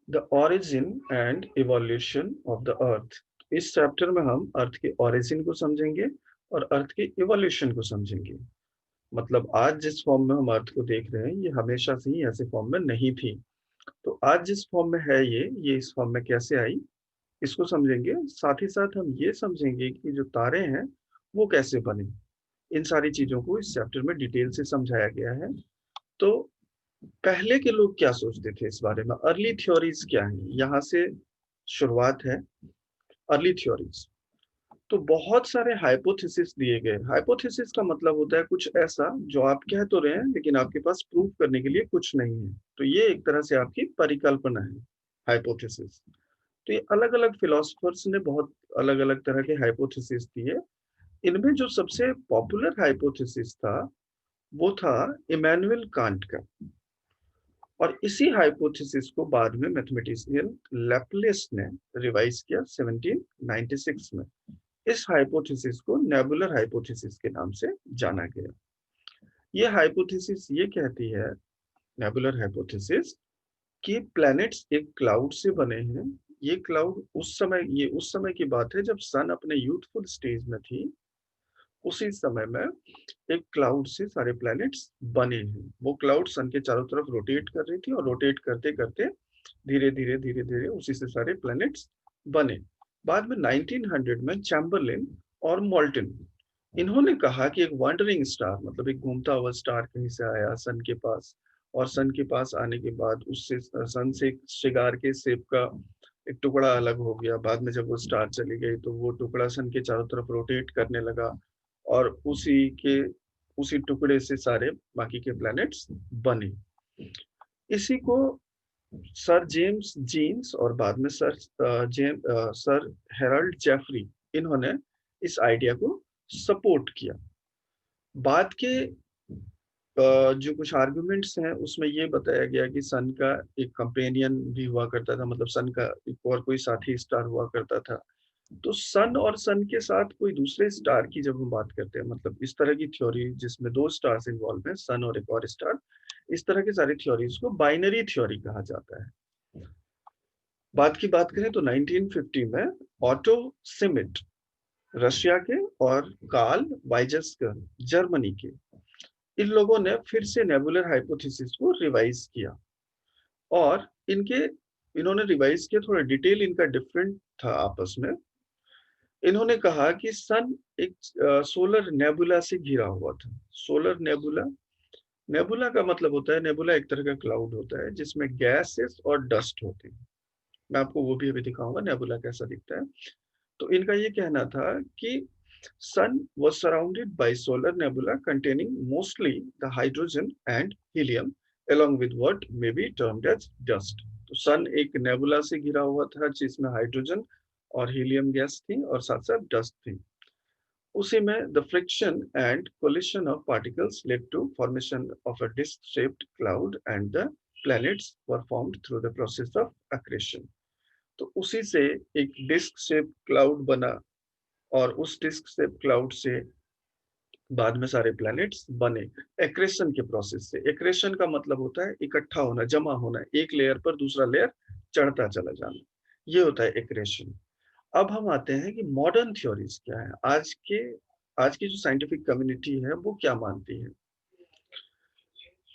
The origin and evolution of the अर्थ। इस chapter में हम अर्थ के ओरिजिन को समझेंगे और अर्थ के इवोल्यूशन को समझेंगे। मतलब आज जिस फॉर्म में हम अर्थ को देख रहे हैं ये हमेशा से ही ऐसे फॉर्म में नहीं थी। तो आज जिस फॉर्म में है ये इस फॉर्म में कैसे आई, इसको समझेंगे। साथ ही साथ हम ये समझेंगे कि जो तारे हैं वो कैसे बने। इन सारी चीजों को इस चैप्टर में डिटेल से समझाया गया है। तो पहले के लोग क्या सोचते थे इस बारे में, अर्ली थ्योरीज क्या है, यहाँ से शुरुआत है। अर्ली थ्योरीज तो बहुत सारे हाइपोथेसिस दिए गए। हाइपोथेसिस का मतलब होता है कुछ ऐसा जो आप कह तो रहे हैं लेकिन आपके पास प्रूफ करने के लिए कुछ नहीं है। तो ये एक तरह से आपकी परिकल्पना है, हाइपोथेसिस। तो ये अलग अलग फिलोसफर्स ने बहुत अलग अलग तरह के हाइपोथेसिस दिए। इनमें जो सबसे पॉपुलर हाइपोथेसिस था वो था इमैनुअल कांट का। और इसी हाइपोथेसिस को बाद में मैथमेटिशियन लैपलेस ने रिवाइज किया 1796 में। इस हाइपोथेसिस को नेबुलर हाइपोथेसिस के नाम से जाना गया। ये हाइपोथेसिस ये कहती है, नेबुलर हाइपोथेसिस, कि प्लैनेट्स एक क्लाउड से बने हैं। ये क्लाउड उस समय की बात है जब सन अपने यूथफुल स्टेज में थी। उसी समय में एक क्लाउड से सारे प्लैनेट्स बने हैं। वो क्लाउड सन के चारों तरफ रोटेट कर रही थी और रोटेट करते करते धीरे धीरे उसी से सारे प्लैनेट्स बने। बाद में 1900 में चैम्बरलिन और मोल्टन, इन्होंने कहा कि एक वंडरिंग स्टार, मतलब एक घूमता हुआ स्टार कहीं से आया सन के पास, और सन के पास आने के बाद उससे सन से एक शिगार के शेप का एक टुकड़ा अलग हो गया। बाद में जब वो स्टार चली गई तो वो टुकड़ा सन के चारों तरफ रोटेट करने लगा और उसी टुकड़े से सारे बाकी के प्लैनेट्स बने। इसी को सर जेम्स जीन्स और बाद में सर हेराल्ड जेफरी, इन्होंने इस आइडिया को सपोर्ट किया। बाद के जो कुछ आर्गुमेंट्स हैं उसमें ये बताया गया कि सन का एक कंपेनियन भी हुआ करता था, मतलब सन का एक और कोई साथी स्टार हुआ करता था। तो सन और सन के साथ कोई दूसरे स्टार की जब हम बात करते हैं, मतलब इस तरह की थ्योरी जिसमें दो स्टार्स इन्वॉल्व हैं, सन और एक और स्टार, इस तरह की सारी थ्योरीज को बाइनरी थ्योरी कहा जाता है। बाद की बात करें तो 1950 में ऑटो सिमिट रशिया के और कार्ल वाइजस्कर जर्मनी के, इन लोगों ने फिर से नेबुलर हाइपोथेसिस को रिवाइज किया। और इन्होंने रिवाइज किया, थोड़ा डिटेल इनका डिफरेंट था आपस में। इन्होंने कहा कि सन एक सोलर नेबुला से घिरा हुआ था। सोलर नेबुला, नेबुला का मतलब होता है, नेबुला एक तरह का क्लाउड होता है जिसमें गैसेस और डस्ट होते हैं। मैं आपको वो भी अभी दिखाऊंगा नेबुला कैसा दिखता है। तो इनका ये कहना था कि सन was surrounded by solar nebula containing mostly the hydrogen and helium along with what may be termed as dust। तो सन एक नेबुला से घिरा हुआ था जिसमें हाइड्रोजन और हीलियम गैस थी और साथ साथ डस्ट थी। उसी में the friction and collision of particles led to formation of a disc-shaped cloud and the planets were formed through the process of accretion। तो उसी से एक डिस्क शेप क्लाउड बना और उस डिस्क शेप क्लाउड से बाद में सारे प्लैनेट्स बने एक्रेशन के प्रोसेस से। एक्रेशन का मतलब होता है इकट्ठा होना, जमा होना, एक लेयर पर दूसरा लेयर चढ़ता चला जाना, ये होता है एक्रेशन। अब हम आते हैं कि मॉडर्न थ्योरीज क्या है, आज की जो साइंटिफिक कम्युनिटी है वो क्या मानती है।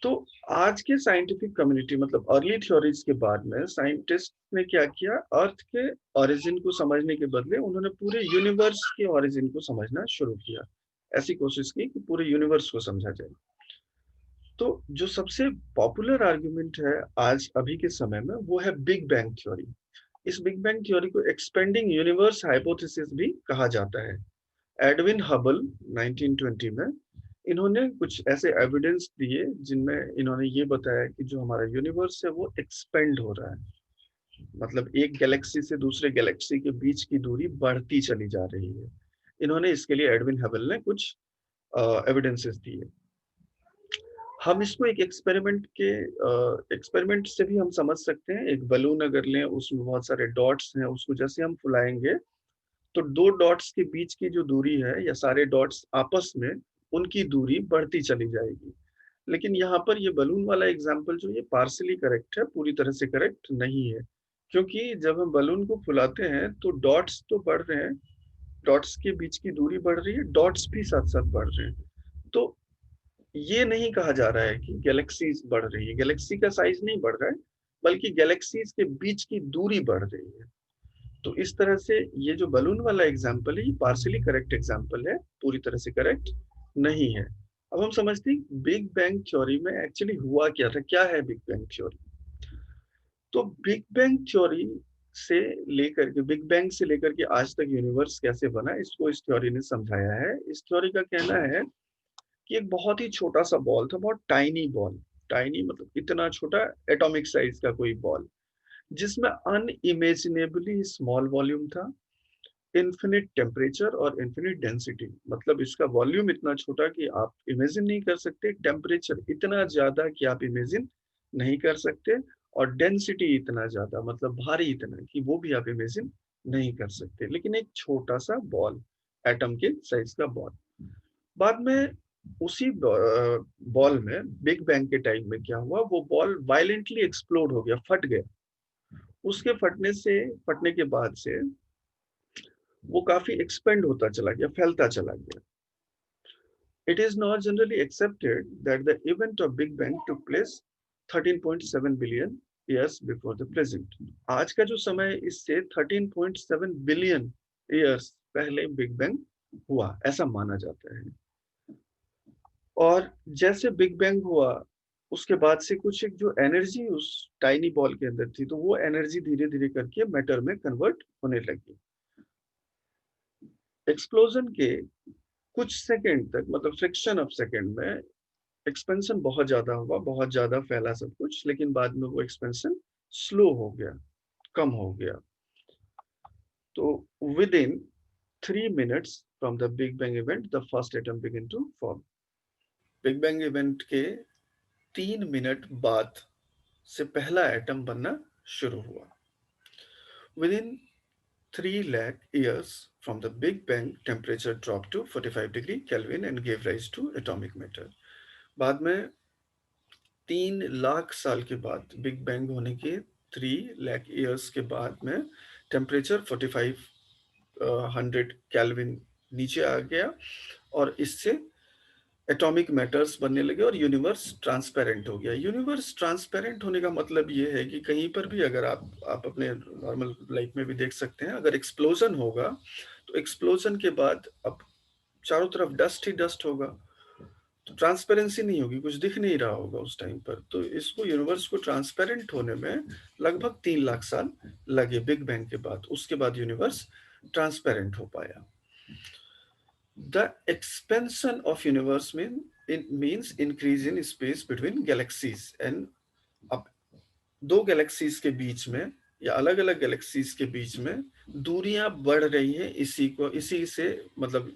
तो आज के साइंटिफिक कम्युनिटी, मतलब अर्ली थ्योरीज के बाद में साइंटिस्ट ने क्या किया, अर्थ के ओरिजिन को समझने के बदले उन्होंने पूरे यूनिवर्स के ओरिजिन को समझना शुरू किया। ऐसी कोशिश की कि पूरे यूनिवर्स को समझा जाए। तो जो सबसे पॉपुलर आर्गुमेंट है आज अभी के समय में वो है बिग बैंग थ्योरी। इस बिग बैंग थ्योरी को एक्सपेंडिंग यूनिवर्स हाइपोथेसिस भी कहा जाता है। एडविन हबल 1920 में इन्होंने कुछ ऐसे एविडेंस दिए जिनमें इन्होंने ये बताया कि जो हमारा यूनिवर्स है वो एक्सपेंड हो रहा है, मतलब एक गैलेक्सी से दूसरे गैलेक्सी के बीच की दूरी बढ़ती चली जा रही है। इन्होंने इसके लिए एडविन हबल ने कुछ एविडेंसेस दिए। हम इसको एक एक्सपेरिमेंट से भी हम समझ सकते हैं। एक बलून अगर लें, उसमें बहुत सारे डॉट्स हैं, उसको जैसे हम फुलाएंगे तो दो डॉट्स के बीच की जो दूरी है या सारे डॉट्स आपस में, उनकी दूरी बढ़ती चली जाएगी। लेकिन यहाँ पर ये बलून वाला एग्जाम्पल जो ये पार्सली करेक्ट है, पूरी तरह से करेक्ट नहीं है। क्योंकि जब हम बलून को फुलाते हैं तो डॉट्स तो बढ़ रहे हैं, डॉट्स के बीच की दूरी बढ़ रही है, डॉट्स भी साथ साथ बढ़ रहे हैं। तो ये नहीं कहा जा रहा है कि गैलेक्सीज बढ़ रही है, गैलेक्सी का साइज नहीं बढ़ रहा है, बल्कि गैलेक्सीज के बीच की दूरी बढ़ रही है। तो इस तरह से ये जो बलून वाला एग्जाम्पल है, ये पार्शियली करेक्ट एग्जाम्पल है, पूरी तरह से करेक्ट नहीं है। अब हम समझते हैं बिग बैंग थ्योरी में एक्चुअली हुआ क्या था, क्या है बिग बैंग थ्योरी। तो बिग बैंग थ्योरी से लेकर के, बिग बैंग से लेकर के आज तक यूनिवर्स कैसे बना, इसको इस थ्योरी ने समझाया है। इस थ्योरी का कहना है कि एक बहुत ही छोटा सा बॉल था, बहुत टाइनी बॉल, टाइनी मतलब इतना छोटा, एटॉमिक साइज का कोई बॉल, जिसमें अनइमेजिनेबली स्मॉल वॉल्यूम था, इन्फिनिट टेम्परेचर और इन्फिनिट डेंसिटी। मतलब इसका वॉल्यूम इतना छोटा कि आप इमेजिन नहीं कर सकते, टेम्परेचर इतना ज्यादा कि आप इमेजिन नहीं कर सकते, और डेंसिटी इतना ज्यादा मतलब भारी इतना कि वो भी आप इमेजिन नहीं कर सकते। लेकिन एक छोटा सा बॉल, एटम के साइज का बॉल। बाद में उसी बॉल में बिग बैंग के टाइम में क्या हुआ, वो बॉल वायलेंटली एक्सप्लोड हो गया, फट गया। उसके फटने के बाद से वो काफी एक्सपेंड होता चला गया, फैलता चला गया। It is now generally accepted that the event of Big Bang took place 13.7 billion years before the present. आज का जो समय है, इससे 13.7 बिलियन ईयर्स पहले बिग बैंग हुआ, ऐसा माना जाता है। और जैसे बिग बैंग हुआ, उसके बाद से कुछ एक जो एनर्जी उस टाइनी बॉल के अंदर थी, तो वो एनर्जी धीरे धीरे करके मैटर में कन्वर्ट होने लगी। एक्सप्लोजन के कुछ सेकंड तक, मतलब फ्रैक्शन ऑफ सेकंड में एक्सपेंशन बहुत ज्यादा हुआ, बहुत ज्यादा फैला सब कुछ, लेकिन बाद में वो एक्सपेंशन स्लो हो गया, कम हो गया। तो within 3 minutes from the big bang event the first atom begin to form. Big bang event के 3 मिनट बाद से पहला एटम बनना शुरू हुआ। With in 3 lakh years from the Big Bang, temperature dropped to 45 degree Kelvin and gave rise to atomic matter. बाद में 3 लाख साल के बाद, बिग बैंग होने के 3 लाख ईयर्स के बाद में टेम्परेचर 4500 केल्विन नीचे आ गया, और इससे एटॉमिक मैटर्स बनने लगे और यूनिवर्स ट्रांसपेरेंट हो गया। यूनिवर्स ट्रांसपेरेंट होने का मतलब ये है कि कहीं पर भी अगर आप अपने नॉर्मल लाइफ में भी देख सकते हैं, अगर एक्सप्लोजन होगा तो एक्सप्लोजन के बाद अब चारों तरफ डस्ट ही डस्ट होगा, तो ट्रांसपेरेंसी नहीं होगी, कुछ दिख नहीं रहा होगा उस टाइम पर। तो इसको, यूनिवर्स को ट्रांसपेरेंट होने में लगभग 3 लाख साल लगे बिग बैंग के बाद, उसके बाद यूनिवर्स ट्रांसपेरेंट हो पाया। The expansion of universe means increase in space between galaxies, and अब दो गैलेक्सीज के बीच में या अलग अलग गैलेक्सीज के बीच में दूरियां बढ़ रही हैं, इसी से मतलब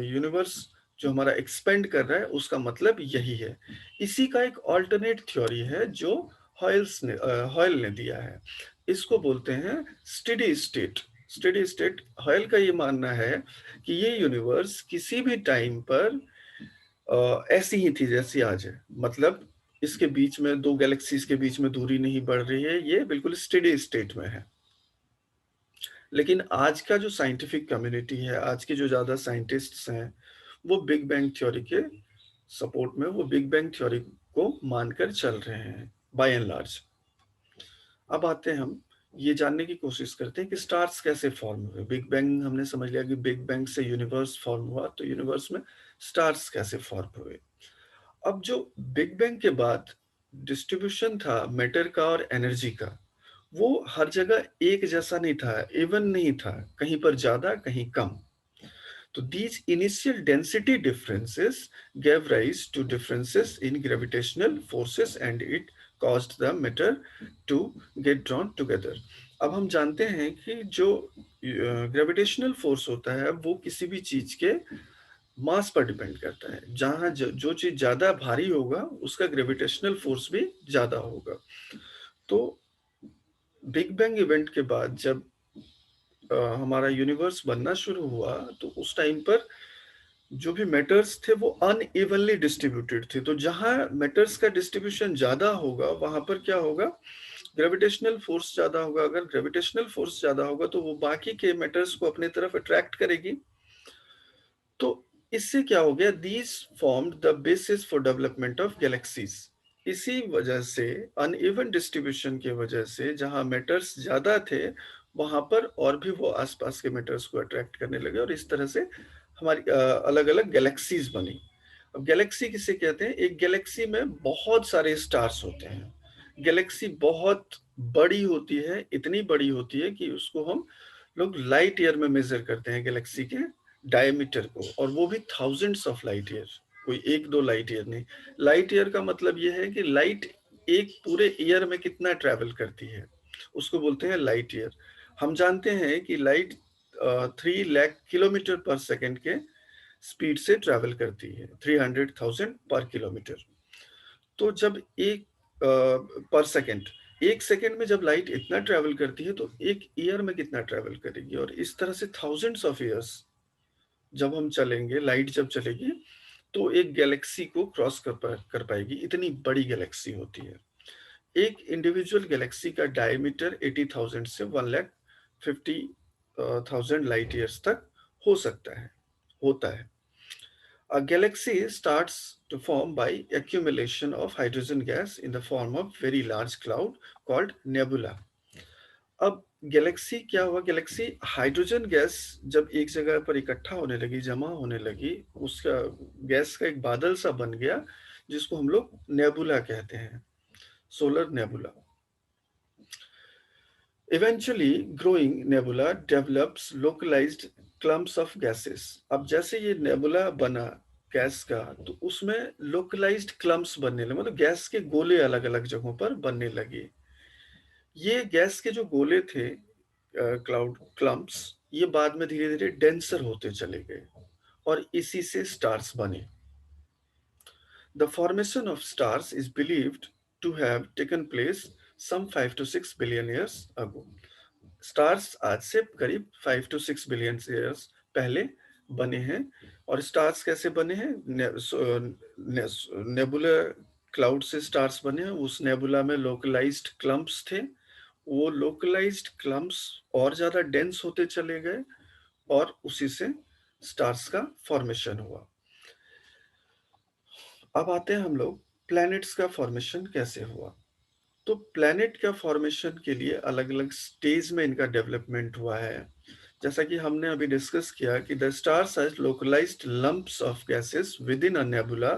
यूनिवर्स जो हमारा एक्सपेंड कर रहा है उसका मतलब यही है। इसी का एक ऑल्टरनेट थ्योरी है जो हॉयल ने दिया है। इसको बोलते हैं steady state. Steady state Hoyle का ये मानना है कि ये यूनिवर्स किसी भी टाइम पर ऐसी ही थी जैसी आज है, मतलब इसके बीच में, दो गैलेक्सीज के बीच में दूरी नहीं बढ़ रही है, ये बिल्कुल स्टेडी स्टेट में है। लेकिन आज का जो साइंटिफिक कम्युनिटी है, आज के जो ज्यादा साइंटिस्ट्स हैं, वो बिग बैंग थ्योरी के सपोर्ट में, वो बिग बैंग थ्योरी को मानकर चल रहे हैं बाय एंड लार्ज। अब आते हैं, हम ये जानने की कोशिश करते हैं कि स्टार्स कैसे फॉर्म हुए। बिग बैंग हमने समझ लिया कि बिग बैंग से यूनिवर्स फॉर्म हुआ, तो यूनिवर्स में स्टार्स कैसे फॉर्म हुए। अब जो बिग बैंग के बाद डिस्ट्रीब्यूशन था मैटर का और एनर्जी का, वो हर जगह एक जैसा नहीं था, इवन नहीं था, कहीं पर ज्यादा कहीं कम। तो these initial density differences gave rise to differences in gravitational forces and it caused the matter to get drawn together. अब हम जानते हैं कि जो ग्रेविटेशनल फोर्स होता है वो किसी भी चीज के मास पर डिपेंड करता है। जहां जो चीज ज्यादा भारी होगा उसका ग्रेविटेशनल फोर्स भी ज्यादा होगा। तो बिग बैंग इवेंट के बाद जब हमारा यूनिवर्स बनना शुरू हुआ, तो उस टाइम पर जो भी मेटर्स थे वो अनइवनली डिस्ट्रीब्यूटेड थे। तो जहां मेटर्स का डिस्ट्रीब्यूशन ज्यादा होगा वहां पर क्या होगा, ग्रेविटेशनल फोर्स ज्यादा होगा, अगर ग्रेविटेशनल फोर्स ज्यादा होगा तो वो बाकी के मैटर्स को अपने तरफ अट्रैक्ट करेगी। तो इससे क्या हो गया, these formed the basis for development of galaxies. इसी वजह से अनइवन डिस्ट्रीब्यूशन की वजह से जहां मैटर्स ज्यादा थे वहां पर और भी वो आसपास के मैटर्स को अट्रैक्ट करने लगे और इस तरह से हमारी अलग अलग गैलेक्सीज बनी। अब गैलेक्सी किसे कहते हैं, एक गैलेक्सी में बहुत सारे स्टार्स होते हैं। गैलेक्सी बहुत बड़ी होती है, इतनी बड़ी होती है कि उसको हम लोग लाइट ईयर में मेजर करते हैं गैलेक्सी के डायमीटर को, और वो भी थाउजेंड्स ऑफ लाइट ईयर, कोई एक दो लाइट ईयर नहीं। लाइट ईयर का मतलब ये है कि लाइट एक पूरे ईयर में कितना ट्रैवल करती है, उसको बोलते हैं लाइट ईयर। हम जानते हैं कि लाइट 3 लाख किलोमीटर पर सेकेंड के स्पीड से ट्रैवल करती है, 300,000 पर किलोमीटर। तो जब एक पर सेकेंड, एक सेकेंड में जब लाइट इतना ट्रैवल करती है तो एक ईयर में कितना ट्रैवल करेगी, और इस तरह से थाउजेंड्स ऑफ ईयर्स जब हम चलेंगे, लाइट जब चलेगी तो एक गैलेक्सी को क्रॉस कर पाएगी, इतनी बड़ी गैलेक्सी होती है। एक इंडिविजुअल गैलेक्सी का डायमीटर 80,000 से 1,50,000 लाइट ईयर्स तक हो सकता है, होता है। A galaxy starts to form by accumulation of hydrogen gas in the form of very large cloud called nebula. अब गैलेक्सी क्या हुआ, गैलेक्सी हाइड्रोजन गैस जब एक जगह पर इकट्ठा होने लगी, जमा होने लगी, उसका गैस का एक बादल सा बन गया जिसको हम लोग नेबुला कहते हैं, solar nebula. Eventually growing nebula develops localized clumps of gases. अब जैसे ये नेबुला बना गैस का तो उसमें लोकलाइज्ड क्लम्प्स बनने लगे, मतलब गैस के गोले अलग अलग जगहों पर बनने लगे। ये गैस के जो गोले थे, क्लाउड क्लम्प्स, ये बाद में धीरे धीरे डेंसर होते चले गए और इसी से स्टार्स बने। The formation of stars is believed to have taken place some 5 to 6 billion years ago. Stars आज से करीब 5 to 6 बिलियन ईयर्स पहले बने हैं। और स्टार्स कैसे बने हैं, नेबुला क्लाउड से स्टार्स बने हैं। उस नेबुला में लोकलाइज्ड क्लम्प्स थे, वो लोकलाइज्ड क्लम्प्स और ज्यादा डेंस होते चले गए और उसी से स्टार्स का फॉर्मेशन हुआ। अब आते हैं हम लोग प्लैनेट्स का फॉर्मेशन कैसे हुआ। तो प्लैनेट का फॉर्मेशन के लिए अलग अलग स्टेज में इनका डेवलपमेंट हुआ है। जैसा कि हमने अभी डिस्कस किया कि the stars are localized lumps of gases within a nebula,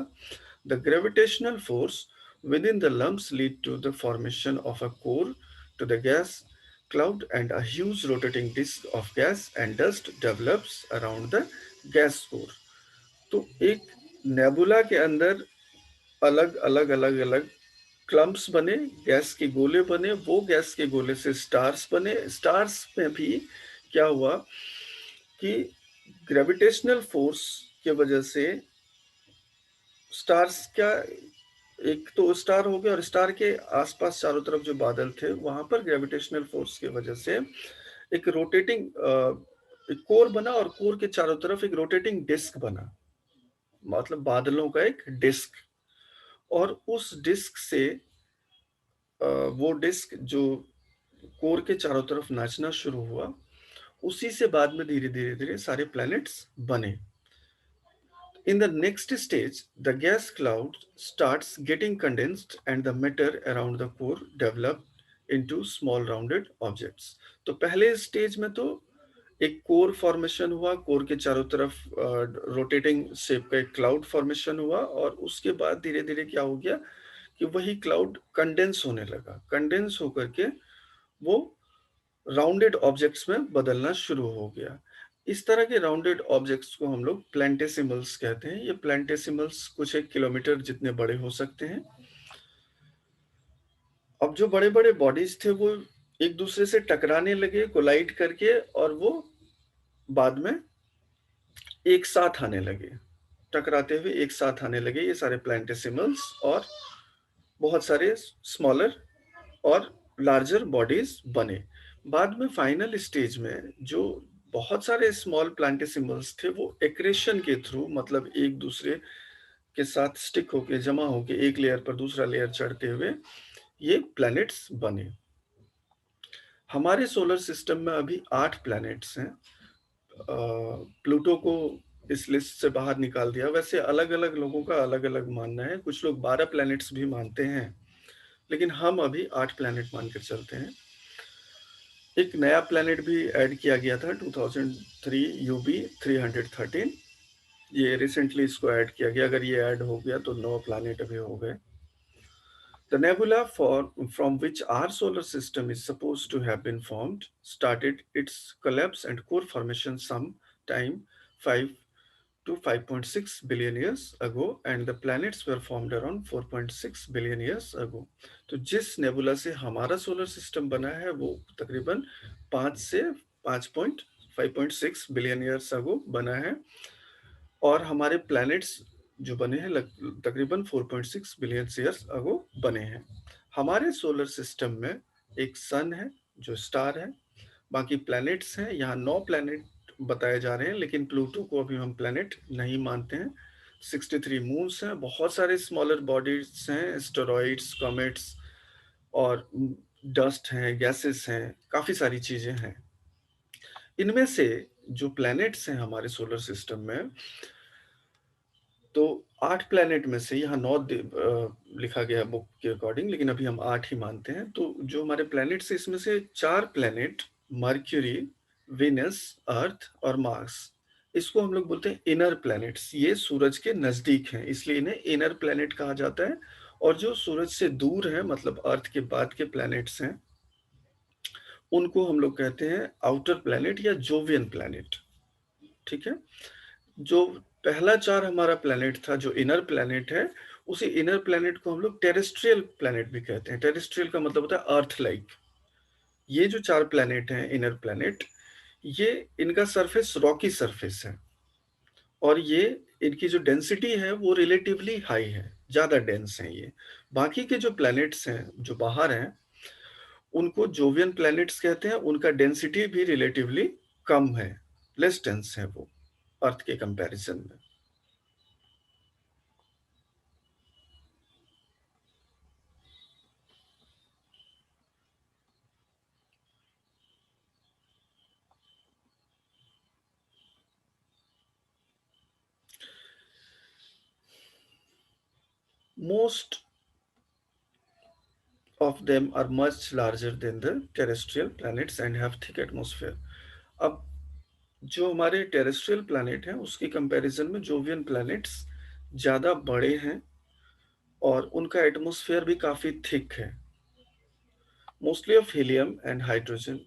the gravitational force within the lumps lead to the formation of a core to the gas cloud, and a huge rotating disk of gas and dust develops around the gas core. तो एक nebula के अंदर अलग अलग अलग अलग clumps बने, gas के गोले बने, वो गैस के गोले से स्टार्स बने। स्टार्स में भी क्या हुआ कि ग्रेविटेशनल फोर्स की वजह से स्टार्स क्या, एक तो स्टार हो गया और स्टार के आसपास चारों तरफ जो बादल थे वहां पर ग्रेविटेशनल फोर्स की वजह से एक रोटेटिंग एक कोर बना और कोर के चारों तरफ एक रोटेटिंग डिस्क बना, मतलब बादलों का एक डिस्क। और उस डिस्क से वो डिस्क जो कोर के चारों तरफ नाचना शुरू हुआ, उसी से बाद में धीरे धीरे धीरे सारे प्लैनेट्स बने। In the next stage, the gas cloud starts getting condensed and the matter around the core develop into small rounded objects. तो पहले स्टेज में तो एक कोर फॉर्मेशन हुआ, कोर के चारों तरफ रोटेटिंग शेप का एक क्लाउड फॉर्मेशन हुआ, और उसके बाद धीरे धीरे क्या हो गया कि वही क्लाउड कंडेंस होने लगा। कंडेंस होकर के वो राउंडेड ऑब्जेक्ट्स में बदलना शुरू हो गया। इस तरह के राउंडेड ऑब्जेक्ट्स को हम लोग प्लैंटेसिमल्स कहते हैं। ये प्लैंटेसिमल्स कुछ 1 किलोमीटर जितने बड़े हो सकते हैं। अब जो बड़े बड़े बॉडीज थे वो एक दूसरे से टकराने लगे, कोलाइड करके, और वो बाद में एक साथ आने लगे, टकराते हुए एक साथ आने लगे ये सारे प्लैंटेसिमल्स, और बहुत सारे स्मॉलर और लार्जर बॉडीज बने। बाद में फाइनल स्टेज में जो बहुत सारे स्मॉल प्लांटेसिमल्स थे वो एक्रेशन के थ्रू, मतलब एक दूसरे के साथ स्टिक होके, जमा होके, एक लेयर पर दूसरा लेयर चढ़ते हुए ये प्लैनेट्स बने। हमारे सोलर सिस्टम में अभी 8 प्लैनेट्स हैं। प्लूटो को इस लिस्ट से बाहर निकाल दिया। वैसे अलग-अलग लोगों का अलग-अलग मानना है। कुछ लोग 12 प्लैनेट्स भी मानते हैं, लेकिन हम अभी 8 प्लैनेट मानकर चलते हैं। एक नया प्लैनेट भी ऐड किया गया था 2003 यूबी 313। ये रिसेंटली इसको ऐड किया गया। अगर ये ऐड हो गया तो 9 प्लैनेट अभी हो गए। The nebula from which our solar system is supposed to have been formed started its collapse and core formation sometime 5 to 5.6 billion years ago, and the planets were formed around 4.6 billion years ago. तो जिस nebula से हमारा solar system बना है वो तकरीबन 5 से 5.6 billion years ago बना है, और हमारे प्लैनेट्स जो बने हैं तकरीबन 4.6 बिलियन ईयर्स अगो बने हैं। हमारे सोलर सिस्टम में एक सन है जो स्टार है, बाकी प्लैनेट्स हैं। यहाँ 9 प्लैनेट बताए जा रहे हैं, लेकिन प्लूटो को अभी हम प्लैनेट नहीं मानते हैं। 63 मून्स हैं, बहुत सारे स्मॉलर बॉडीज हैं, एस्टेरॉइड्स, कॉमेट्स और डस्ट हैं, गैसेस हैं, काफ़ी सारी चीज़ें हैं। इनमें से जो प्लैनेट्स हैं हमारे सोलर सिस्टम में, तो 8 प्लैनेट में से यहाँ 9 लिखा गया बुक के अकॉर्डिंग, लेकिन अभी हम 8 ही मानते हैं। तो जो हमारे प्लैनेट्स हैं इसमें से 4 प्लैनेट मर्क्यूरी, वेनस, अर्थ और मार्स, इसको हम लोग बोलते हैं इनर प्लैनेट्स। ये सूरज के नजदीक हैं, इसलिए इन्हें इनर प्लैनेट कहा जाता है। और जो सूरज से दूर है, मतलब अर्थ के बाद के प्लैनेट्स हैं, उनको हम लोग कहते हैं आउटर प्लैनेट या जोवियन प्लैनेट। ठीक है। जो पहला 4 हमारा प्लैनेट था, जो इनर प्लैनेट है, उसी इनर प्लैनेट को हम लोग टेरेस्ट्रियल प्लैनेट भी कहते हैं। टेरेस्ट्रियल का मतलब होता है अर्थ लाइक। ये जो 4 प्लैनेट हैं इनर प्लैनेट, ये इनका सरफेस रॉकी सरफेस है, और ये इनकी जो डेंसिटी है वो रिलेटिवली हाई है, ज्यादा डेंस है ये। बाकी के जो प्लैनेट्स हैं जो बाहर हैं, उनको जोवियन प्लैनेट्स कहते हैं। उनका डेंसिटी भी रिलेटिवली कम है, लेस डेंस है वो अर्थ के कंपैरिजन में। Most of them are much larger than the terrestrial planets and have thick atmosphere. अब जो हमारे टेरेस्ट्रियल प्लैनेट हैं उसकी कंपैरिजन में जोवियन प्लैनेट्स ज़्यादा बड़े हैं, और उनका एटमॉस्फेयर भी काफ़ी थिक है। Mostly of helium and hydrogen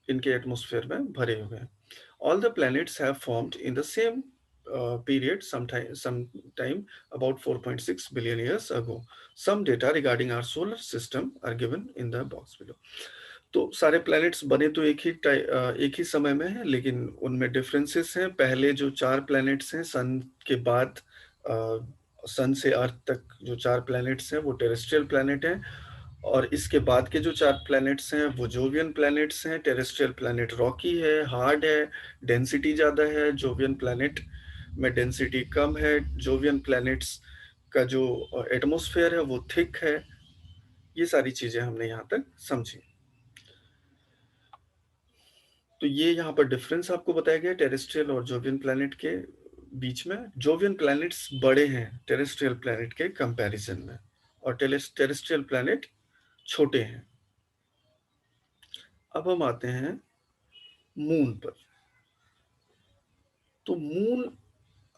इनके एटमॉस्फेयर में भरे हुए हैं। All the planets have formed in the same period, sometime about 4.6 billion years ago. Some data regarding our solar system are given in the box below. तो सारे planets बने तो एक ही समय में हैं, लेकिन उनमें डिफरेंसेस हैं। पहले जो 4 प्लैनेट्स हैं सन के बाद, सन से अर्थ तक जो 4 प्लैनेट्स हैं वो टेरेस्ट्रियल प्लैनेट हैं, और इसके बाद के जो 4 प्लैनेट्स हैं वो जोवियन प्लैनेट्स हैं। टेरेस्ट्रियल प्लैनेट रॉकी है, हार्ड है, डेंसिटी ज़्यादा है। जोवियन प्लैनेट में डेंसिटी कम है। जोवियन प्लैनेट्स का जो एटमॉस्फेयर है वो थिक है। ये सारी चीज़ें हमने यहाँ तक समझी। तो ये यहाँ पर डिफरेंस आपको बताया गया टेरेस्ट्रियल और जोवियन प्लैनेट के बीच में। जोवियन प्लैनेट्स बड़े हैं टेरेस्ट्रियल प्लैनेट के कंपैरिजन में, और टेरेस्ट्रियल प्लैनेट छोटे हैं। अब हम आते हैं मून पर। तो मून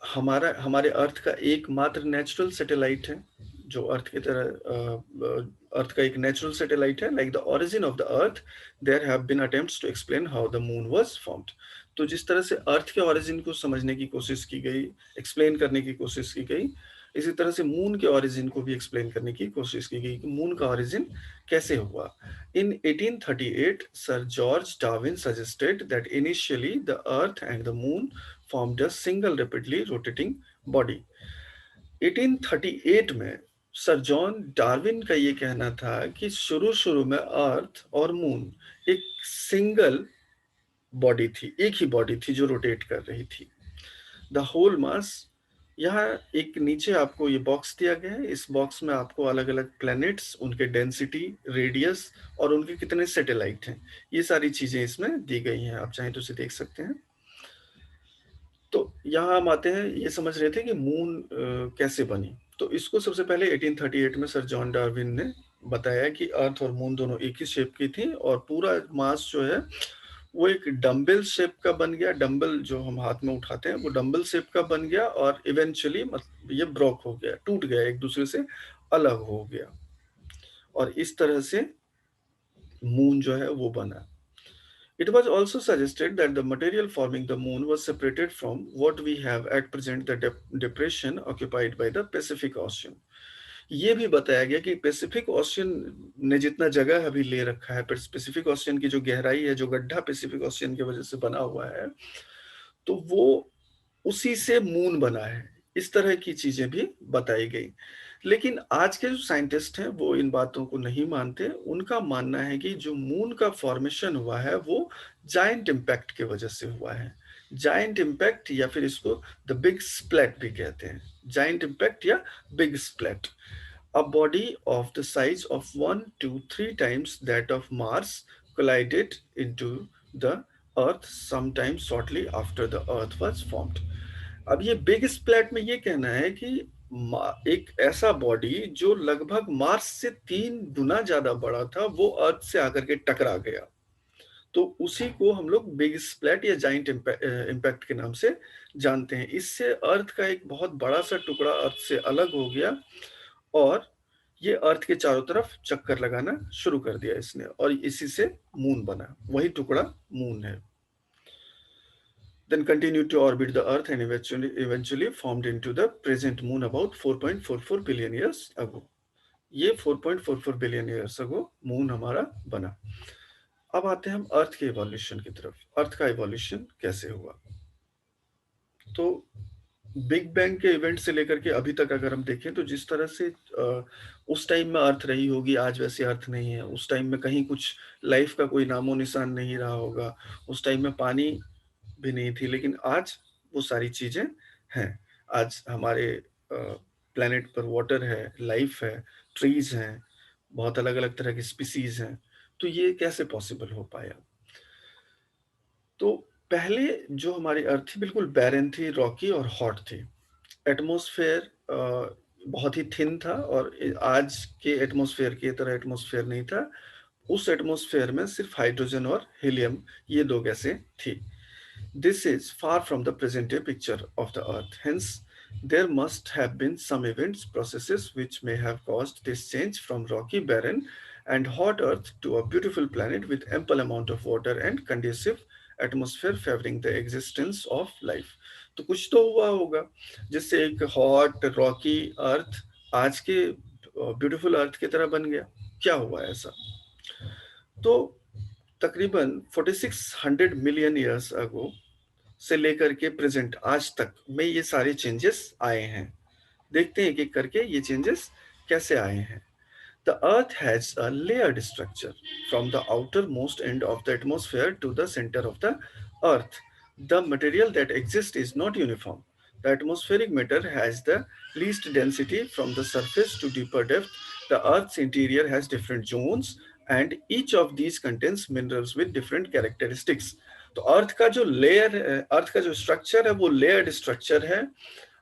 हमारे अर्थ का एकमात्र नेचुरल सैटेलाइट है, जो अर्थ की तरह अर्थ का एक नेचुरल सैटेलाइट है। Like the origin of the earth, there have been attempts to explain how the moon was formed. तो जिस तरह से अर्थ के ओरिजिन को समझने की कोशिश की गई, एक्सप्लेन करने की कोशिश की गई, इसी तरह से मून के ओरिजिन को भी एक्सप्लेन करने की कोशिश की गई कि मून का ओरिजिन कैसे हुआ। In 1838, Sir George Darwin suggested that initially the Earth and the Moon formed a single rapidly rotating body. 1838 में सर जॉन डार्विन का ये कहना था कि शुरू शुरू में अर्थ और मून एक सिंगल बॉडी थी, एक ही बॉडी थी जो रोटेट कर रही थी। द होल मास यहाँ एक नीचे आपको ये बॉक्स दिया गया है। इस बॉक्स में आपको अलग-अलग प्लैनेट्स, उनके डेंसिटी, रेडियस और उनके कितने सैटेलाइट हैं, ये सारी चीज़ें इसमें दी गई हैं। आप चाहें तो इसे देख सकते हैं। तो यहाँ हम आते हैं, ये समझ रहे थे कि मून कैसे बनी। तो इसको सबसे पहले 1838 में सर जॉन डार्विन ने बताया कि अर्थ और मून दोनों एक ही शेप की थी और पूरा मास जो है वो एक डंबल शेप का बन गया। डंबल जो हम हाथ में उठाते हैं वो डंबल शेप का बन गया और इवेंचुअली मतलब ये ब्रोक हो गया, टूट गया, एक दूसरे से अलग हो गया और इस तरह से मून जो है वो बना। It was also suggested that the material forming the moon was separated from what we have at present the depression occupied by the Pacific Ocean. ये भी बताया गया कि पैसिफिक ओशियन ने जितना जगह अभी ले रखा है, पैसिफिक ओशियन की जो गहराई है, जो गड्ढा पैसिफिक ओशियन की वजह से बना हुआ है, तो वो उसी से मून बना है। इस तरह की चीजें भी बताई गई। लेकिन आज के जो साइंटिस्ट हैं वो इन बातों को नहीं मानते। उनका मानना है कि जो मून का फॉर्मेशन हुआ है वो जायंट इम्पैक्ट की वजह से हुआ है। जायंट इम्पैक्ट या फिर इसको द बिग स्प्लैट भी कहते हैं। जायंट इम्पैक्ट या big splat. A body of the size of 1 to 3 times that of Mars collided into the Earth sometime shortly after the Earth was formed. अब ये big splat में ये कहना है कि एक ऐसा बॉडी जो लगभग मार्स से 3 गुना ज्यादा बड़ा था वो अर्थ से आकर के टकरा गया। तो उसी को हम लोग बिग स्प्लैट या जाइंट इम्पैक्ट के नाम से जानते हैं। इससे अर्थ का एक बहुत बड़ा सा टुकड़ा अर्थ से अलग हो गया और ये अर्थ के चारों तरफ चक्कर लगाना शुरू कर दिया इसने और इसी से मून बना। वही टुकड़ा मून है। Then continued to orbit the Earth and eventually formed into the present moon about 4.44 billion years ago. ये 4.44 बिलियन ईयर्स अगो मून हमारा बना। अब आते हैं हम अर्थ के इवोल्यूशन की तरफ। अर्थ का इवोल्यूशन कैसे हुआ? तो बिग बैंग के इवेंट से लेकर के अभी तक अगर हम देखें तो जिस तरह से उस टाइम में अर्थ रही होगी, आज वैसे अर्थ नहीं है। उस टाइम में कहीं कुछ लाइफ का कोई नामो निशान नहीं रहा होगा। उस टाइम में पानी भी नहीं थी, लेकिन आज वो सारी चीजें हैं। आज हमारे प्लेनेट पर वाटर है, लाइफ है, ट्रीज हैं, बहुत अलग अलग तरह की स्पीसीज हैं। तो ये कैसे पॉसिबल हो पाया? तो पहले जो हमारी अर्थ थी बिल्कुल बैरन थी, रॉकी और हॉट थी। एटमॉस्फेयर बहुत ही थिन था और आज के एटमॉस्फेयर की तरह एटमॉस्फेयर नहीं था। उस एटमॉस्फेयर में सिर्फ हाइड्रोजन और हीलियम, ये दो गैसें थी। This is far from the present day picture of the Earth. Hence, there must have been some events, processes which may have caused this change from rocky, barren, and hot Earth to a beautiful planet with ample amount of water and conducive atmosphere favoring the existence of life. तो कुछ तो हुआ होगा जिससे एक hot Rocky अर्थ आज के beautiful अर्थ की तरह बन गया। क्या हुआ ऐसा? तो तकरीबन 4600 मिलियन ईयर्स अगो से लेकर के प्रेजेंट आज तक में ये सारे चेंजेस आए हैं। देखते हैं एक एक करके ये चेंजेस कैसे आए हैं। The Earth has a layered structure from the outermost end of the atmosphere to the center of the Earth. The material that exists is not uniform. The atmospheric matter has the least density from the surface to deeper depth. The Earth's interior has different zones and each of these contains minerals with different characteristics. तो अर्थ का जो layer, अर्थ का जो structure है वो layered structure है।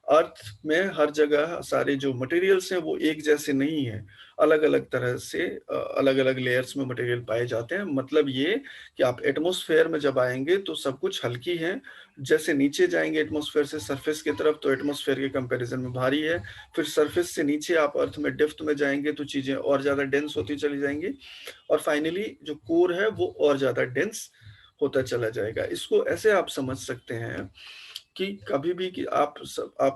अर्थ में हर जगह सारे जो मटेरियल्स हैं वो एक जैसे नहीं है। अलग अलग तरह से अलग अलग लेयर्स में मटेरियल पाए जाते हैं। मतलब ये कि आप एटमॉस्फेयर में जब आएंगे तो सब कुछ हल्की है। जैसे नीचे जाएंगे एटमॉस्फेयर से सरफेस की तरफ तो एटमॉस्फेयर के कंपैरिजन में भारी है। फिर सरफेस से नीचे आप अर्थ में डेप्थ में जाएंगे तो चीजें और ज्यादा डेंस होती चली जाएंगी और फाइनली जो कोर है वो और ज्यादा डेंस होता चला जाएगा। इसको ऐसे आप समझ सकते हैं कि कभी भी कि आप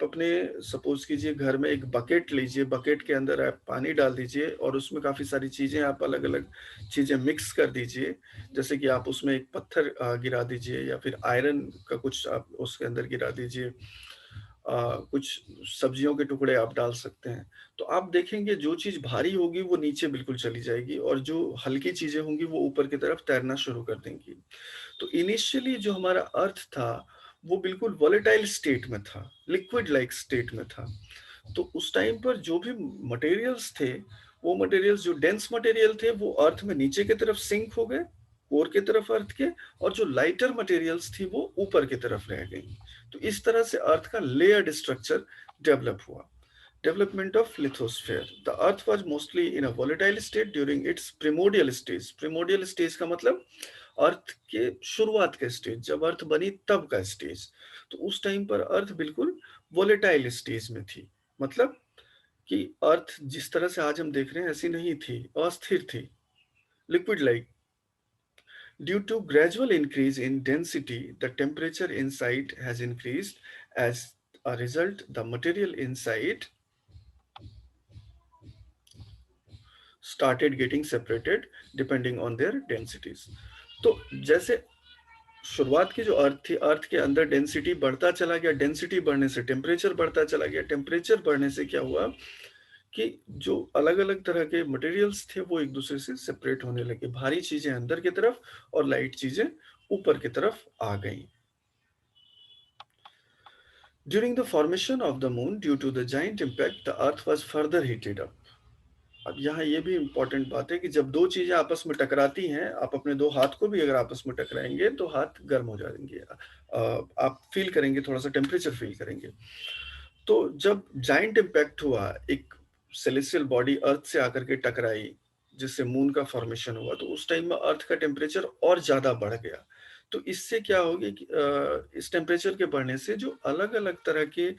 अपने सपोज कीजिए घर में एक बकेट लीजिए, बकेट के अंदर आप पानी डाल दीजिए और उसमें काफी सारी चीजें आप अलग अलग चीजें मिक्स कर दीजिए। जैसे कि आप उसमें एक पत्थर गिरा दीजिए या फिर आयरन का कुछ आप उसके अंदर गिरा दीजिए। कुछ सब्जियों के टुकड़े आप डाल सकते हैं। तो आप देखेंगे जो चीज भारी होगी वो नीचे बिल्कुल चली जाएगी और जो हल्की चीजें होंगी वो ऊपर की तरफ तैरना शुरू कर देंगी। तो इनिशियली जो हमारा अर्थ था वो बिल्कुल वॉलेटाइल स्टेट में था, लिक्विड लाइक स्टेट में था। तो उस टाइम पर जो भी मटेरियल्स थे, वो मटेरियल्स जो डेंस मटेरियल थे वो अर्थ में नीचे की तरफ सिंक हो गए, कोर की तरफ अर्थ के, और जो लाइटर मटेरियल्स थी वो ऊपर की तरफ रह गई। तो इस तरह से अर्थ का लेयर्ड स्ट्रक्चर डेवलप हुआ। Development of lithosphere. The earth was mostly in a volatile state during its primordial stage. Primordial stage का मतलब अर्थ के शुरुआत का स्टेज, जब अर्थ बनी तब का स्टेज। तो उस टाइम पर अर्थ बिल्कुल वोलेटाइल स्टेज में थी, मतलब कि अर्थ जिस तरह से आज हम देख रहे हैं ऐसी नहीं थी, अस्थिर थी, liquid like. Due to gradual increase in density the temperature inside has increased as a result the material inside started getting separated depending on their densities. तो जैसे शुरुआत की जो अर्थ थी, अर्थ के अंदर डेंसिटी बढ़ता चला गया, डेंसिटी बढ़ने से टेम्परेचर बढ़ता चला गया, टेम्परेचर बढ़ने से क्या हुआ कि जो अलग अलग तरह के मटेरियल्स थे वो एक दूसरे से सेपरेट होने लगे, भारी चीजें अंदर की तरफ और लाइट चीजें ऊपर की तरफ आ गई। During the formation of the moon due to the giant impact the earth was further heated up. अब यहाँ ये भी इम्पोर्टेंट बात है कि जब दो चीजें आपस में टकराती हैं, आप अपने दो हाथ को भी अगर आपस में टकराएंगे तो हाथ गर्म हो जाएंगे, आप फील करेंगे, थोड़ा सा टेम्परेचर फील करेंगे। तो जब जाइंट इम्पैक्ट हुआ, एक सेलेस्टियल बॉडी अर्थ से आकर के टकराई जिससे मून का फॉर्मेशन हुआ, तो उस टाइम में अर्थ का टेम्परेचर और ज्यादा बढ़ गया। तो इससे क्या हो गया कि इस टेम्परेचर के बढ़ने से जो अलग अलग तरह के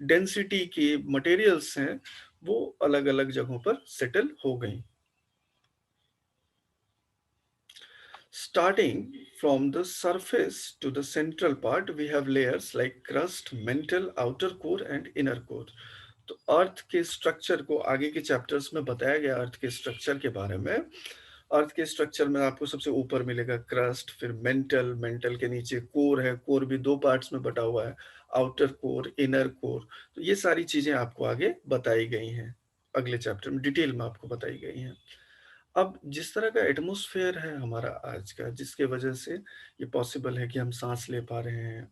डेंसिटी के मटेरियल्स हैं वो अलग अलग जगहों पर सेटल हो गई। Starting from the surface to the central part, we have layers like crust, mantle, outer core and inner core. तो अर्थ के स्ट्रक्चर को आगे के चैप्टर्स में बताया गया, अर्थ के स्ट्रक्चर के बारे में। अर्थ के स्ट्रक्चर में आपको सबसे ऊपर मिलेगा क्रस्ट, फिर मेंटल, मेंटल के नीचे कोर है, कोर भी दो पार्ट्स में बटा हुआ है, आउटर कोर, इनर कोर। तो ये सारी चीजें आपको आगे बताई गई हैं, अगले चैप्टर में डिटेल में आपको बताई गई हैं। अब जिस तरह का एटमॉस्फेयर है हमारा आज का, जिसके वजह से ये पॉसिबल है कि हम सांस ले पा रहे हैं,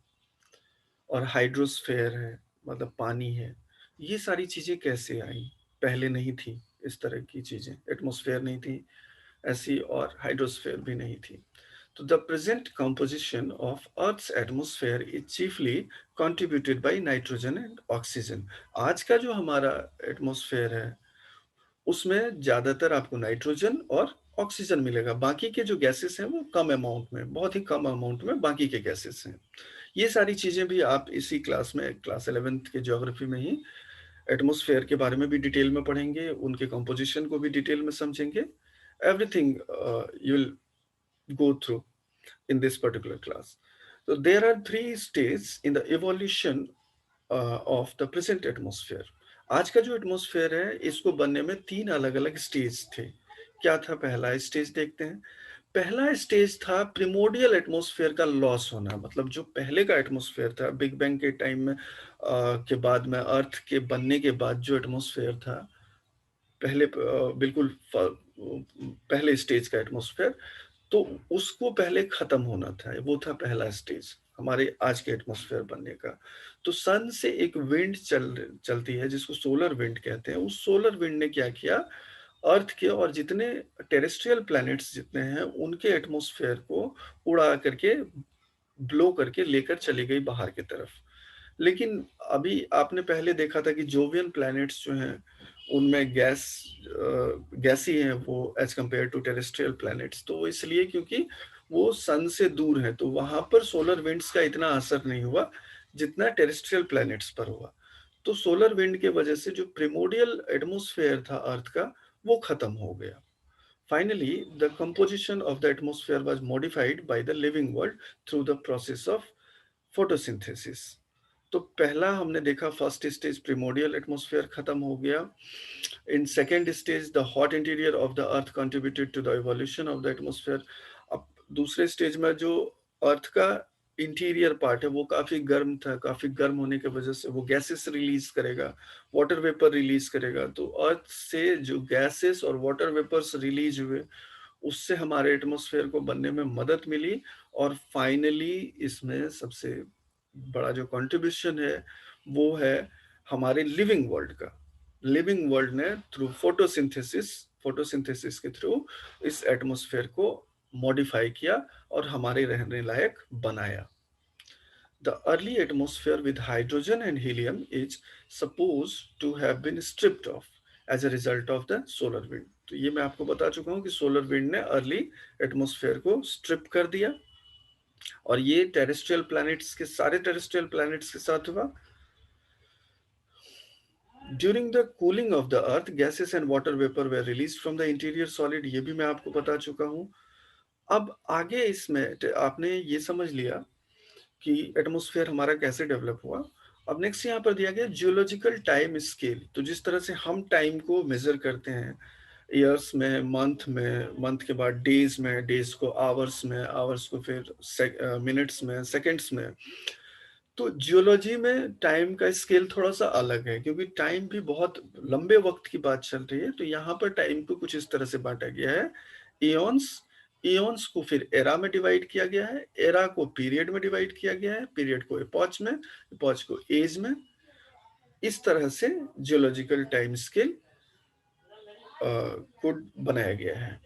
और हाइड्रोस्फेयर है मतलब पानी है, ये सारी चीजें कैसे आई? पहले नहीं थी इस तरह की चीजें, एटमॉस्फेयर नहीं थी ऐसी और हाइड्रोस्फेयर भी नहीं थी। तो the present composition of earth's atmosphere is chiefly contributed by nitrogen and oxygen. आज का जो हमारा एटमॉस्फेयर है उसमें ज्यादातर आपको नाइट्रोजन और ऑक्सीजन मिलेगा, बाकी के जो गैसेस हैं वो कम अमाउंट में, बहुत ही कम अमाउंट में बाकी के गैसेस हैं। ये सारी चीजें भी आप इसी क्लास में, क्लास 11th के ज्योग्राफी में ही एटमॉस्फेयर के बारे में भी डिटेल में पढ़ेंगे, उनके कंपोजिशन को भी डिटेल में समझेंगे। Everything you will go through in this particular class. So there are three stages in the evolution of the present atmosphere. आज का जो एटमॉस्फेयर है इसको बनने में तीन अलग अलग स्टेज थे। क्या था पहला स्टेज? देखते हैं। पहला स्टेज था प्रिमोडियल एटमॉस्फेयर का लॉस होना, मतलब जो पहले का एटमॉस्फेयर था बिग बैंग के टाइम में के बाद में, अर्थ के बनने के बाद जो एटमॉस्फेयर था पहले, बिल्कुल पहले स्टेज का एटमॉस्फेयर, तो उसको पहले खत्म होना था। वो था पहला स्टेज हमारे आज के एटमॉस्फेयर बनने का। तो सन से एक विंड चलती है जिसको सोलर विंड कहते हैं। उस सोलर विंड ने क्या किया, अर्थ के और जितने टेरेस्ट्रियल प्लैनेट्स जितने हैं उनके एटमॉस्फेयर को उड़ा करके, ब्लो करके लेकर चली गई बाहर की तरफ। लेकिन अभी आपने पहले देखा था कि जोवियन प्लैनेट्स जो हैं उनमें गैसी हैं वो as compare to terrestrial planets. तो वो इसलिए क्योंकि वो सन से दूर है, तो वहां पर सोलर विंड्स का इतना असर नहीं हुआ जितना टेरेस्ट्रियल प्लैनेट्स पर हुआ। तो सोलर विंड के वजह से जो प्रिमोडियल एटमॉस्फेयर था अर्थ का वो खत्म हो गया। Finally, the composition of the atmosphere was modified by the living world through the process of photosynthesis. तो पहला हमने देखा, फर्स्ट स्टेज प्रिमोडियल एटमॉस्फेयर खत्म हो गया। In second stage the hot interior of the earth contributed to the evolution of the atmosphere. अब दूसरे stage में जो अर्थ का इंटीरियर पार्ट है वो काफी गर्म था, काफी गर्म होने की वजह से वो गैसेस रिलीज करेगा, वाटर वेपर रिलीज करेगा। तो अर्थ से जो गैसेस और वाटर वेपर्स रिलीज हुए उससे हमारे एटमॉस्फेयर को बनने में मदद मिली। और फाइनली इसमें सबसे बड़ा जो कंट्रीब्यूशन है वो है हमारे लिविंग वर्ल्ड का। लिविंग वर्ल्ड ने थ्रू फोटोसिंथेसिस के थ्रू इस एटमॉस्फेयर को मॉडिफाई किया और हमारे रहने लायक बनाया। The early atmosphere with hydrogen and helium is supposed to have been stripped off as a result of the solar wind। तो ये मैं आपको बता चुका हूँ कि सोलर विंड ने अर्ली एटमॉस्फेयर को स्ट्रिप कर दिया, और ये सारे टेरेस्ट्रियल प्लैनेट्स के साथ हुआ। During the cooling of the earth gases and water vapour were released from the interior solid, ये भी मैं आपको बता चुका हूँ। अब आगे इसमें आपने ये समझ लिया कि एटमॉस्फेयर हमारा कैसे डेवलप हुआ। अब नेक्स्ट यहाँ पर दिया गया जियोलॉजिकल टाइम स्केल। तो जिस तरह से हम टाइम को मेजर करते हैं ईयर्स में, मंथ के बाद डेज में, डेज को आवर्स में, आवर्स को फिर मिनट्स में, सेकंड्स में, तो जियोलॉजी में टाइम का स्केल थोड़ा सा अलग है, क्योंकि टाइम भी बहुत लंबे वक्त की बात चल रही है। तो यहाँ पर टाइम को कुछ इस तरह से बांटा गया है, इयॉन्स, इयॉन्स को फिर एरा में डिवाइड किया गया है, एरा को पीरियड में डिवाइड किया गया है, पीरियड को एपॉच में, एपॉच को एज में। इस तरह से जियोलॉजिकल टाइम स्केल को बनाया गया है।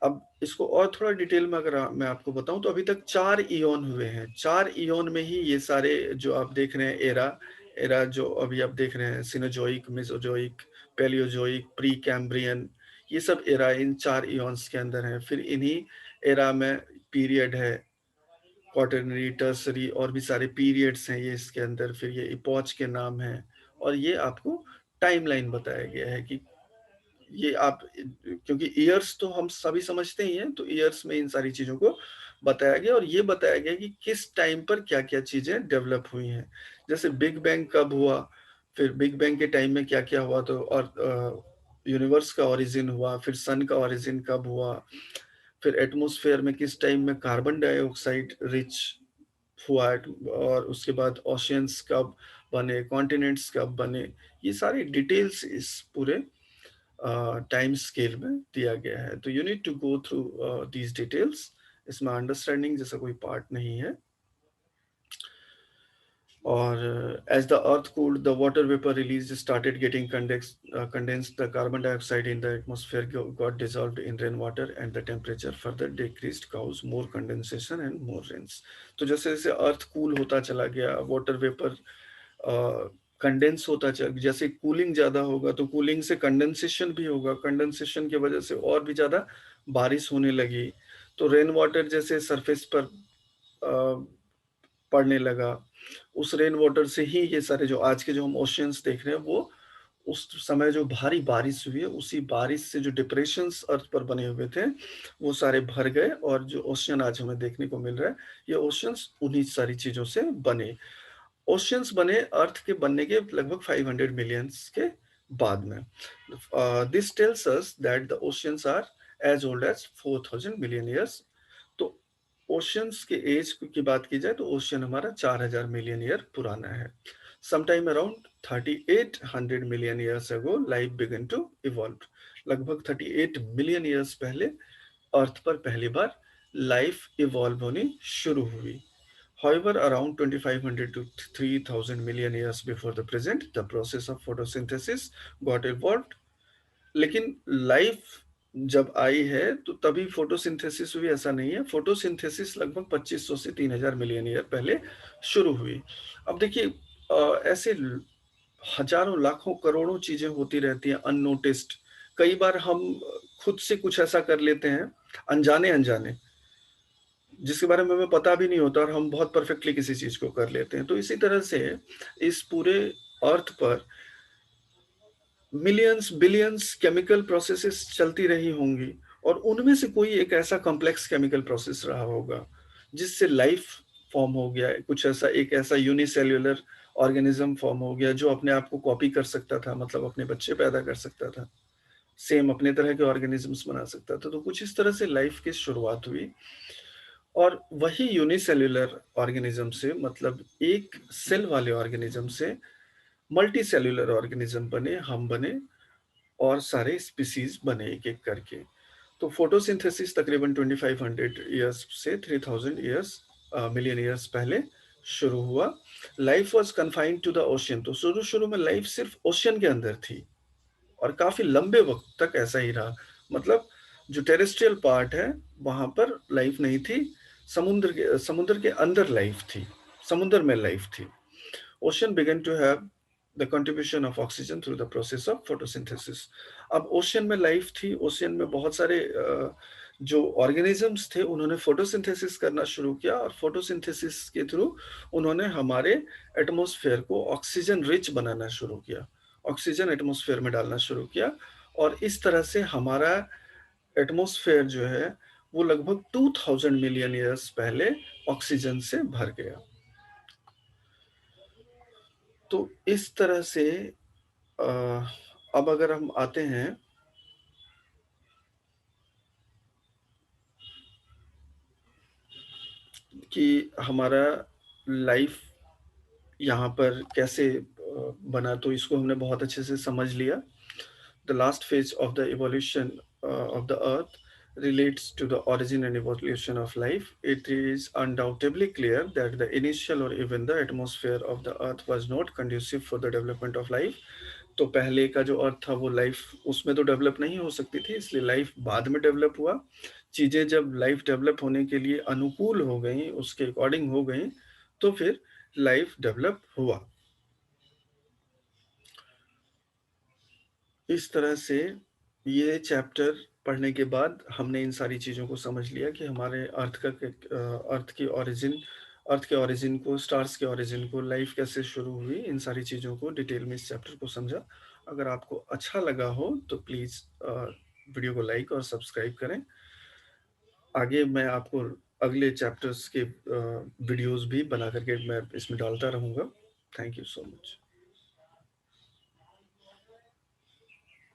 अब इसको और थोड़ा डिटेल में अगर मैं आपको बताऊं तो अभी तक 4 इयॉन हुए हैं। 4 इयॉन में ही ये सारे जो आप देख रहे हैं एरा, एरा जो अभी आप देख रहे हैं, Cenozoic, Mesozoic, Palaeozoic, pre Cambrian, ये सब एरा इन 4 इयॉन्स के अंदर हैं। फिर इन्हीं एरा में पीरियड है, क्वाटरनरी, टर्सरी, और भी सारे पीरियड्स हैं ये इसके अंदर। फिर ये इपॉच के नाम हैं, और ये आपको टाइमलाइन बताया गया है कि ये आप, क्योंकि ईयर्स तो हम सभी समझते ही हैं, तो ईयर्स में इन सारी चीजों को बताया गया, और ये बताया गया कि किस टाइम पर क्या क्या चीजें डेवलप हुई हैं। जैसे बिग बैंग कब हुआ, फिर बिग बैंग के टाइम में क्या क्या हुआ, तो और यूनिवर्स का ओरिजिन हुआ, फिर सन का ओरिजिन कब हुआ, फिर एटमॉस्फेयर में किस टाइम में कार्बन डाइऑक्साइड रिच हुआ, और उसके बाद ओशियंस कब बने, कॉन्टिनेंट्स कब बने, ये सारी डिटेल्स इस पूरे टाइम स्केल में दिया गया है। तो you need to go through these details. इसमें अंडरस्टैंडिंग जैसा कोई पार्ट नहीं है। और as the earth cooled, the water vapor released started getting condensed, the carbon dioxide in the atmosphere got dissolved in rainwater, and the temperature further decreased, cause more condensation and more rains। तो जैसे जैसे अर्थ cool होता चला गया, water vapour condense होता चल, जैसे cooling ज्यादा होगा तो कूलिंग से कंडेंसेशन भी होगा, कंडेंसेशन की वजह से और भी ज्यादा बारिश होने लगी, तो रेन वाटर जैसे सरफेस पर पड़ने लगा। उस रेन वाटर से ही ये सारे जो आज के जो हम ओशियंस देख रहे हैं, वो उस समय जो भारी बारिश हुई है, उसी बारिश से जो डिप्रेशंस अर्थ पर बने हुए थे वो सारे भर गए, और जो ओशियन आज हमें देखने को मिल रहा है, ये ओशियंस उन्हीं सारी चीजों से बने। ओशियंस बने अर्थ के बनने के लगभग 500 मिलियंस के बाद में। This tells us that the oceans are as old as 4000 million years. तो ओशियंस के एज की बात की जाए तो ओशियन हमारा 4000 मिलियन ईयर पुराना है। Sometime around 3800 million years ago life began to evolve. लगभग 38 मिलियन ईयर्स पहले अर्थ पर पहली बार लाइफ इवॉल्व होनी शुरू हुई। However, around 2500 to 3000 million years before the present, the process of photosynthesis got evolved। लेकिन लाइफ जब आई है तो तभी फोटोसिंथेसिस हुई, ऐसा नहीं है। फोटोसिंथेसिस लगभग 2500 से 3000 मिलियन ईयर पहले शुरू हुई। अब देखिए ऐसे हजारों लाखों करोड़ों चीजें होती रहती हैं अननोटिस्ड। कई बार हम खुद से कुछ ऐसा कर लेते हैं अनजाने अनजाने, जिसके बारे में हमें पता भी नहीं होता, और हम बहुत परफेक्टली किसी चीज को कर लेते हैं। तो इसी तरह से इस पूरे अर्थ पर मिलियंस बिलियंस केमिकल प्रोसेसेस चलती रही होंगी, और उनमें से कोई एक ऐसा कॉम्प्लेक्स केमिकल प्रोसेस रहा होगा जिससे लाइफ फॉर्म हो गया, कुछ ऐसा, एक ऐसा यूनिसेल्युलर ऑर्गेनिज्म फॉर्म हो गया जो अपने आप को कॉपी कर सकता था, मतलब अपने बच्चे पैदा कर सकता था, सेम अपने तरह के ऑर्गेनिजम्स बना सकता था। तो कुछ इस तरह से लाइफ की शुरुआत हुई, और वही यूनिसेल्युलर ऑर्गेनिज्म से, मतलब एक सेल वाले ऑर्गेनिज्म से मल्टी सेल्युलर ऑर्गेनिज्म बने, हम बने, और सारे स्पीसीज बने एक एक करके। तो फोटोसिंथेसिस तकरीबन 2500 ईयर्स से 3000 ईयर्स मिलियन ईयर्स पहले शुरू हुआ। Life was confined to the ocean, तो शुरू शुरू में लाइफ सिर्फ ओशियन के अंदर थी और काफी लंबे वक्त तक ऐसा ही रहा। मतलब जो टेरेस्ट्रियल पार्ट है वहां पर लाइफ नहीं थी, समुद्र के अंदर लाइफ थी, समुद्र में लाइफ थी। Ocean began to have the contribution of oxygen through the process of photosynthesis. अब ओशियन में लाइफ थी, ओशियन में बहुत सारे जो ऑर्गेनिजम्स थे उन्होंने फोटोसिंथेसिस करना शुरू किया और फोटोसिंथेसिस के थ्रू उन्होंने हमारे एटमॉस्फेयर को ऑक्सीजन रिच बनाना शुरू किया, ऑक्सीजन एटमॉस्फेयर में डालना शुरू किया और इस तरह से हमारा एटमॉस्फेयर जो है वो लगभग 2000 मिलियन ईयर्स पहले ऑक्सीजन से भर गया। तो इस तरह से अब अगर हम आते हैं कि हमारा लाइफ यहाँ पर कैसे बना, तो इसको हमने बहुत अच्छे से समझ लिया। The last phase of the evolution of the earth relates to the origin and evolution of life. It is undoubtedly clear that the initial or even the atmosphere of the earth was not conducive for the development of life. तो पहले का जो अर्थ था वो life उसमें तो develop नहीं हो सकती थी, इसलिए लाइफ बाद में डेवलप हुआ। चीजें जब लाइफ डेवलप होने के लिए अनुकूल हो गई, उसके अकॉर्डिंग हो गई, तो फिर लाइफ डेवलप हुआ। इस तरह से ये चैप्टर पढ़ने के बाद हमने इन सारी चीज़ों को समझ लिया कि हमारे अर्थ के ओरिजिन को, स्टार्स के ओरिजिन को, लाइफ कैसे शुरू हुई, इन सारी चीज़ों को डिटेल में इस चैप्टर को समझा। अगर आपको अच्छा लगा हो तो प्लीज़ वीडियो को लाइक और सब्सक्राइब करें। आगे मैं आपको अगले चैप्टर्स के वीडियोस भी बना करके मैं इसमें डालता रहूँगा। Thank you so much.